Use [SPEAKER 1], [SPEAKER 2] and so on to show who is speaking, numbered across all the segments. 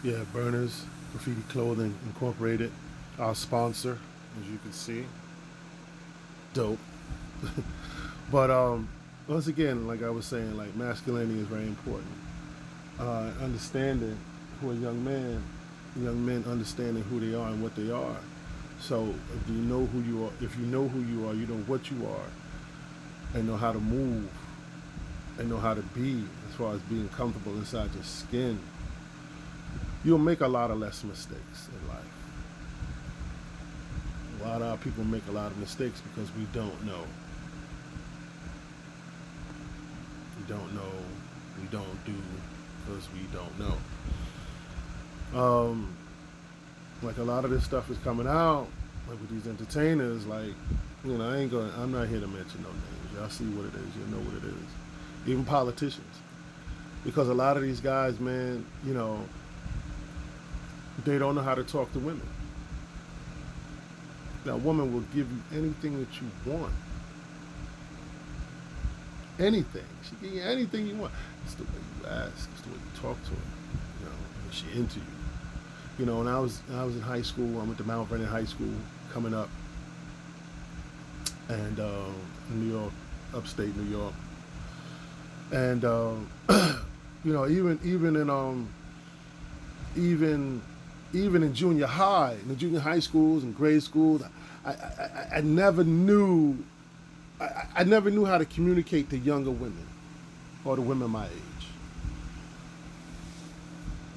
[SPEAKER 1] Yeah, Burners Graffiti Clothing Incorporated, our sponsor, as you can see. Dope. But once again, like I was saying, like masculinity is very important. Understanding who a young men understanding who they are and what they are. So if you know who you are, if you know who you are, you know what you are, and know how to move, and know how to be as far as being comfortable inside your skin, you'll make a lot of less mistakes in life. A lot of our people make a lot of mistakes because we don't know. We don't know. We don't do because we don't know. Um, like a lot of this stuff is coming out, like with these entertainers. Like, I ain't going. I'm not here to mention no names. Y'all see what it is. You know what it is. Even politicians, because a lot of these guys, man, they don't know how to talk to women. Now, a woman will give you anything that you want. Anything. She give you anything you want. It's the way you ask. It's the way you talk to her. Is she into you? When I was in high school, I went to Mount Vernon High School coming up, and in New York, upstate New York, and even in even even in junior high, in the junior high schools and grade schools, I never knew I never knew how to communicate to younger women or to women my age.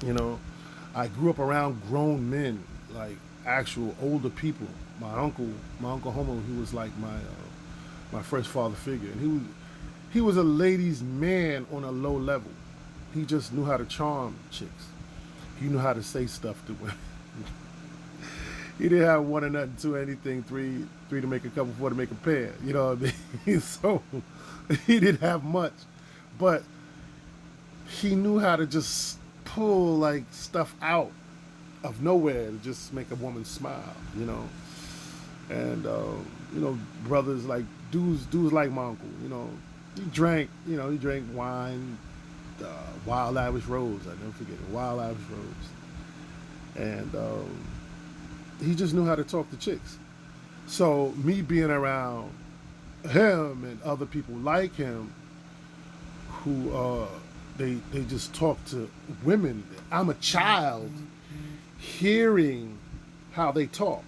[SPEAKER 1] You know, I grew up around grown men, like actual older people. My uncle Homo, he was like my first father figure, and he was a ladies' man on a low level. He just knew how to charm chicks. He knew how to say stuff to women. He didn't have one or nothing, two anything, three to make a couple, four to make a pair. You know what I mean? So he didn't have much, but he knew how to just pull like stuff out of nowhere to just make a woman smile. And brothers like dudes like my uncle. He drank wine, Wild Irish Rose. I never forget it, Wild Irish Rose, and he just knew how to talk to chicks. So me being around him and other people like him, who they just talk to women. I'm a child hearing how they talk,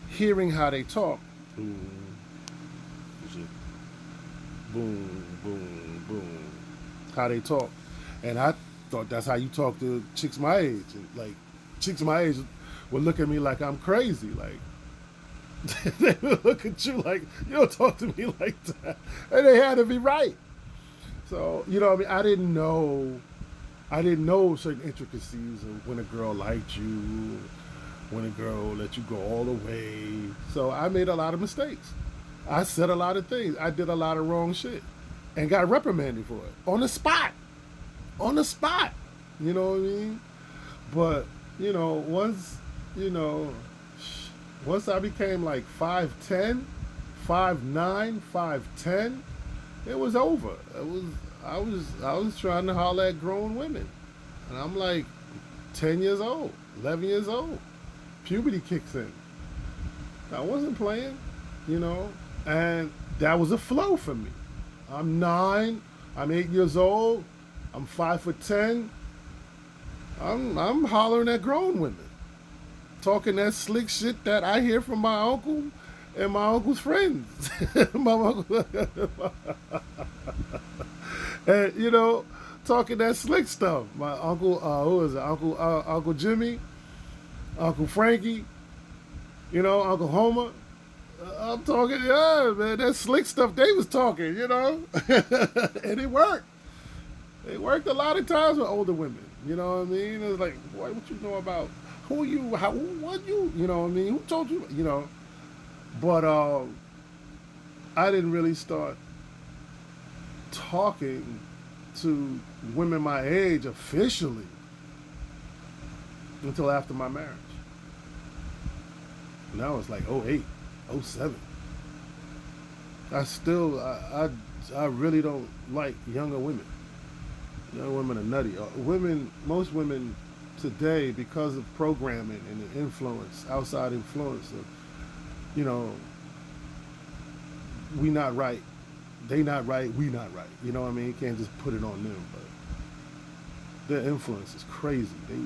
[SPEAKER 1] hearing how they talk. Boom, boom, boom, boom. How they talk, and I thought that's how you talk to chicks my age. And, like, chicks my age would look at me like I'm crazy. Like they would look at you like you don't talk to me like that, and they had to be right. So what I mean. I didn't know certain intricacies of when a girl liked you, when a girl let you go all the way. So I made a lot of mistakes. I said a lot of things. I did a lot of wrong shit, and got reprimanded for it on the spot. On the spot. You know what I mean? But once you know, once I became like 5'10", 5'9", 5'10", it was over. I was trying to holler at grown women, and I'm like 10 years old, 11 years old. Puberty kicks in. I wasn't playing, you know, and that was a flow for me. I'm 9. I'm 8 years old. I'm 5'10". I'm hollering at grown women, talking that slick shit that I hear from my uncle and my uncle's friends. my uncle, and talking that slick stuff. My uncle, who is it? Uncle Jimmy, Uncle Frankie, Uncle Homer. I'm talking, yeah, man, that slick stuff they was talking, and it worked. It worked a lot of times with older women. You know what I mean? It was like, boy, what you know about who you, how, what you know what I mean? Who told you, But I didn't really start talking to women my age officially until after my marriage. And that was like '08, '07. I really don't like younger women. Young women are nutty. Women, most women today, because of programming and the influence, outside influence of, you know, we not right, they not right, we not right. You know what I mean? You can't just put it on them, but their influence is crazy. They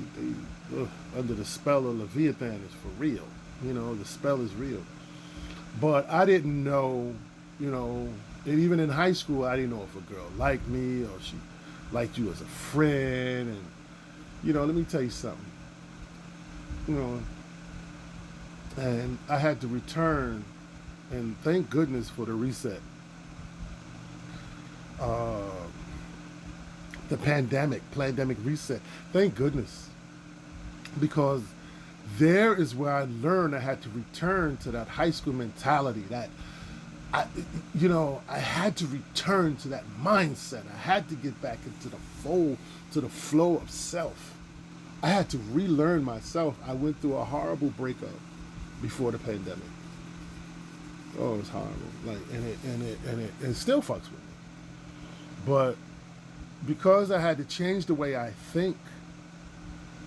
[SPEAKER 1] under the spell of Leviathan is for real. You know, the spell is real. But I didn't know, you know, and even in high school, I didn't know if a girl liked me or she liked you as a friend. And, you know, let me tell you something. You know, and I had to return, and thank goodness for the reset. Uh, the pandemic reset. Thank goodness. Because there is where I learned I had to return to that high school mentality, that I, you know, I had to return to that mindset. I had to get back into the fold, to the flow of self. I had to relearn myself. I went through a horrible breakup before the pandemic. Oh, it was horrible. Like, and it still fucks with me. But because I had to change the way I think,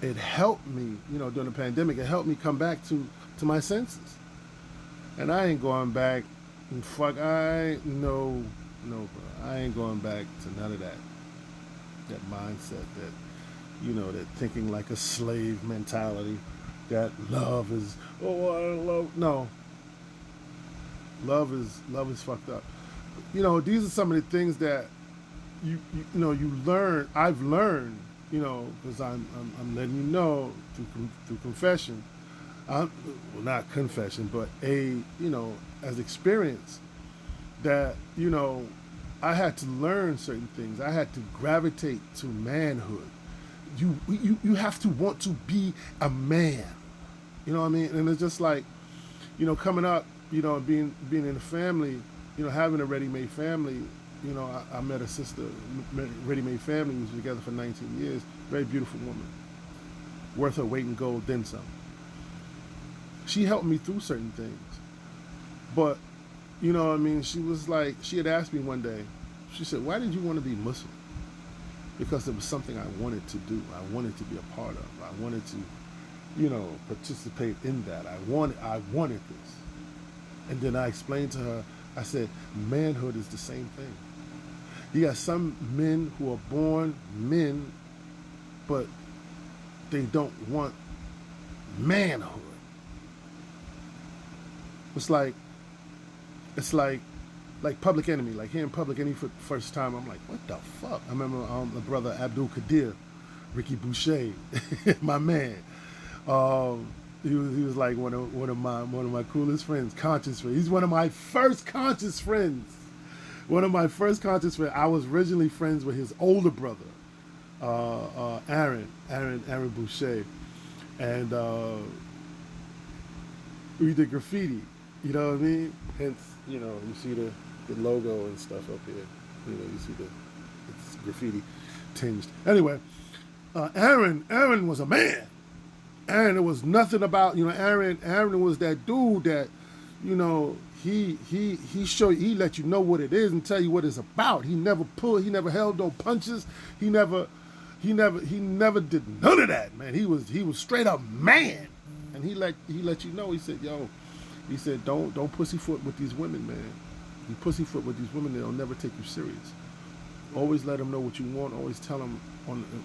[SPEAKER 1] it helped me, you know, during the pandemic. It helped me come back to my senses. And I ain't going back. And fuck, no, bro. I ain't going back to none of that. That mindset, that, you know, that thinking like a slave mentality, that love is, oh, I don't love. No, love is fucked up. You know, these are some of the things that you know, you learn. I've learned, you know, because I'm letting you know through confession. Well, not confession, but you know, as experience, that, you know, I had to learn certain things. I had to gravitate to manhood. You have to want to be a man. You know what I mean? And it's just like, you know, coming up, you know, being in a family, you know, having a ready-made family. You know, I met a sister, ready-made family. We was together for 19 years. Very beautiful woman, worth her weight in gold, then some. She helped me through certain things, but, you know what I mean, she was like, she had asked me one day, she said, why did you want to be Muslim? Because it was something I wanted to do. I wanted to be a part of. I wanted to, you know, participate in that. I wanted this. And then I explained to her, I said, manhood is the same thing. You got some men who are born men, but they don't want manhood. It's like Public Enemy. Like hearing Public Enemy for the first time, I'm like, what the fuck? I remember my brother Abdul Qadir, Ricky Boucher, my man. He was like one of my coolest friends, conscious friends. He's one of my first conscious friends. One of my first conscious friends. I was originally friends with his older brother, Aaron Boucher, and we did graffiti. You know what I mean? Hence, you know, you see the logo and stuff up here. You know, you see it's graffiti tinged. Anyway, Aaron was a man. Aaron, there was nothing about, you know, Aaron was that dude that, you know, he let you know what it is and tell you what it's about. He never held no punches. He never did none of that, man. He was straight up man. And he let you know, he said, don't pussyfoot with these women, man. You pussyfoot with these women, they'll never take you serious. Always let them know what you want. Always tell them,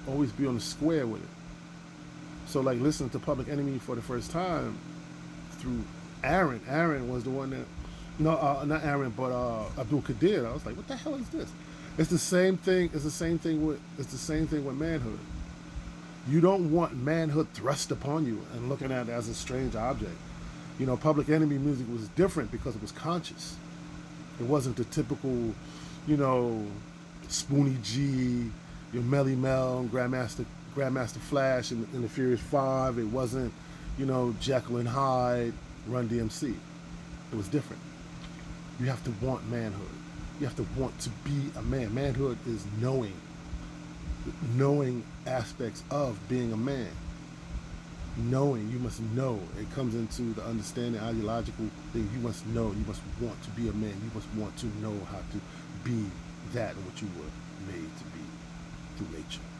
[SPEAKER 1] always be on the square with it. So, like, listening to Public Enemy for the first time through Aaron. Aaron was the one that, no, not Aaron, but Abdul Qadir. I was like, what the hell is this? It's the same thing. It's the same thing with manhood. You don't want manhood thrust upon you and looking at it as a strange object. You know, Public Enemy music was different because it was conscious. It wasn't the typical, you know, Spoonie G, your Melly Mel, Grandmaster Flash in the Furious Five. It wasn't, you know, Jekyll and Hyde, Run DMC. It was different. You have to want manhood. You have to want to be a man. Manhood is knowing aspects of being a man. Knowing, you must know. It comes into the understanding, ideological thing. You must know. You must want to be a man. You must want to know how to be that what you were made to be. through nature.